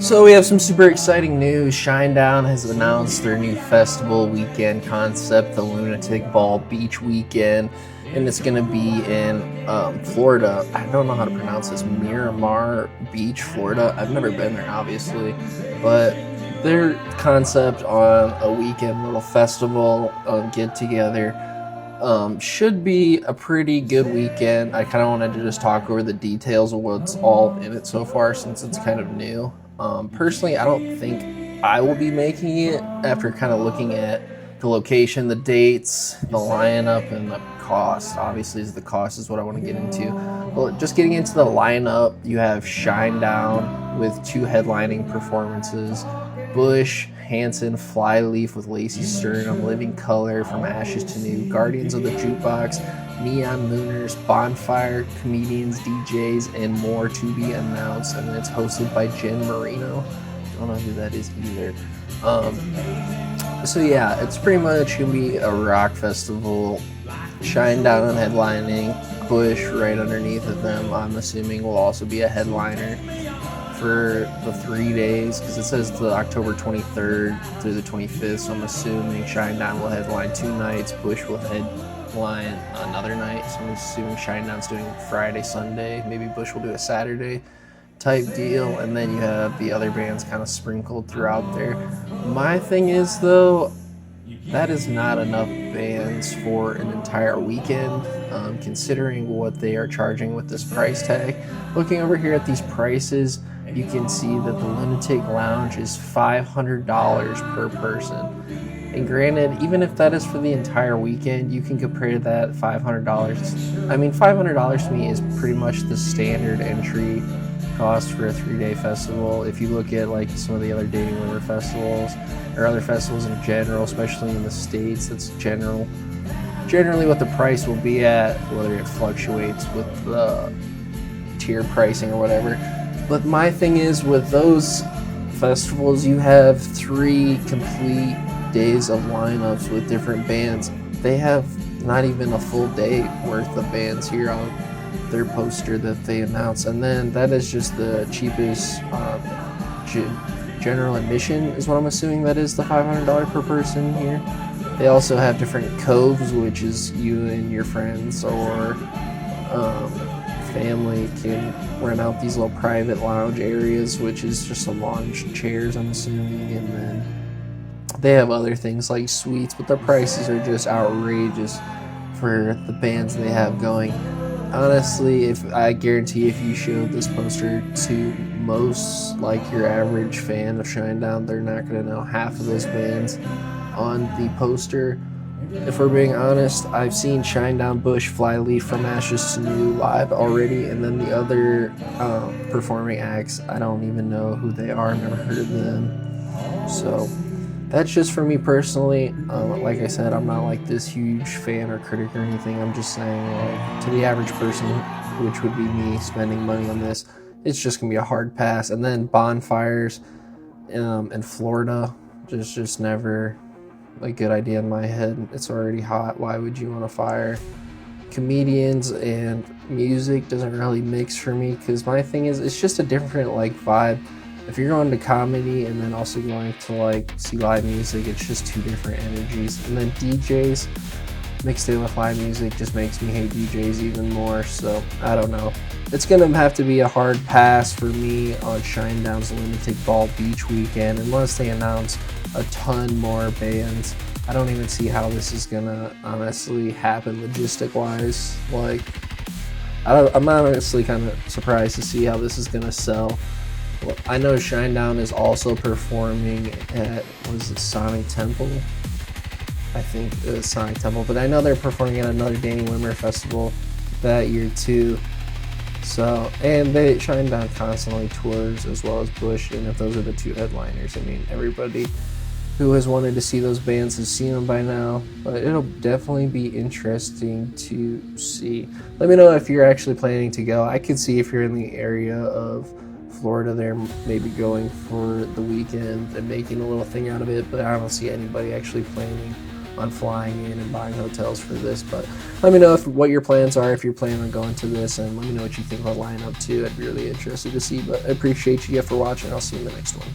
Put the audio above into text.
So we have some super exciting news. Shinedown has announced their new festival weekend concept, the Lunatic Ball Beach Weekend, and it's going to be in Florida. I don't know how to pronounce this. Miramar Beach, Florida. I've never been there, obviously, but their concept on a weekend little festival get together should be a pretty good weekend. I kind of wanted to just talk over the details of what's all in it so far since it's kind of new. Personally, I don't think I will be making it after kind of looking at the location, the dates, the lineup, and the cost. Obviously, the cost is what I want to get into. Well, just getting into the lineup, you have Shinedown with 2 headlining performances. Bush, Hanson, Flyleaf with Lacey Sternum, Living Color, From Ashes to New, Guardians of the Jukebox, Neon Mooners, Bonfire, comedians, DJs, and more to be announced. And it's hosted by Jen Marino. I don't know who that is either. So yeah, it's pretty much gonna be a rock festival. Shinedown on headlining, Bush right underneath of them, I'm assuming, will also be a headliner for the 3 days, because it says the October 23rd through the 25th, so I'm assuming Shinedown will headline 2 nights, Bush will headline another night, so I'm assuming Shinedown's doing Friday, Sunday, maybe Bush will do a Saturday type deal, and then you have the other bands kind of sprinkled throughout there. My thing is, though, that is not enough bands for an entire weekend, considering what they are charging with this price tag. Looking over here at these prices, you can see that the Lunatic Lounge is $500 per person. And granted, even if that is for the entire weekend, you can compare that $500. I mean, $500 to me is pretty much the standard entry cost for a 3-day festival. If you look at like some of the other dating limber festivals or other festivals in general, especially in the States, that's generally what the price will be at, whether it fluctuates with the tier pricing or whatever. But my thing is, with those festivals, you have 3 complete days of lineups with different bands. They have not even a full day worth of bands here on their poster that they announce, and then that is just the cheapest general admission is what I'm assuming that is, the $500 per person here. They also have different coves, which is you and your friends or family can rent out these little private lounge areas, which is just a lounge chairs, I'm assuming, and then they have other things like suites, but their prices are just outrageous for the bands they have going. Honestly, I guarantee if you showed this poster to most, like your average fan of Shinedown, they're not going to know half of those bands on the poster. If we're being honest, I've seen Shinedown, Bush, Flyleaf, From Ashes to New live already, and then the other performing acts, I don't even know who they are, I've never heard of them. So that's just for me personally. Like I said, I'm not like this huge fan or critic or anything. I'm just saying, like, to the average person, which would be me spending money on this, it's just gonna be a hard pass. And then bonfires in Florida, just never a good idea in my head. It's already hot. Why would you want to fire? Comedians and music doesn't really mix for me, because my thing is, it's just a different like vibe. If you're going to comedy and then also going to like see live music, it's just 2 different energies. And then DJs mixed in with live music just makes me hate DJs even more. So I don't know. It's gonna have to be a hard pass for me on Shinedown's Lunatic Ball Beach Weekend, unless they announce a ton more bands. I don't even see how this is gonna honestly happen logistic wise. Like, I'm honestly kind of surprised to see how this is gonna sell. Well, I know Shinedown is also performing at, what is it, Sonic Temple? I think it's Sonic Temple, but I know they're performing at another Danny Wimmer festival that year too. So, and Shinedown constantly tours, as well as Bush, and if those are the 2 headliners, I mean, everybody who has wanted to see those bands has seen them by now, but it'll definitely be interesting to see. Let me know if you're actually planning to go. I could see if you're in the area of Florida there, maybe going for the weekend and making a little thing out of it, but I don't see anybody actually planning on flying in and buying hotels for this. But let me know what your plans are, if you're planning on going to this, and let me know what you think about lineup too. I'd be really interested to see. But I appreciate you for watching. I'll see you in the next one.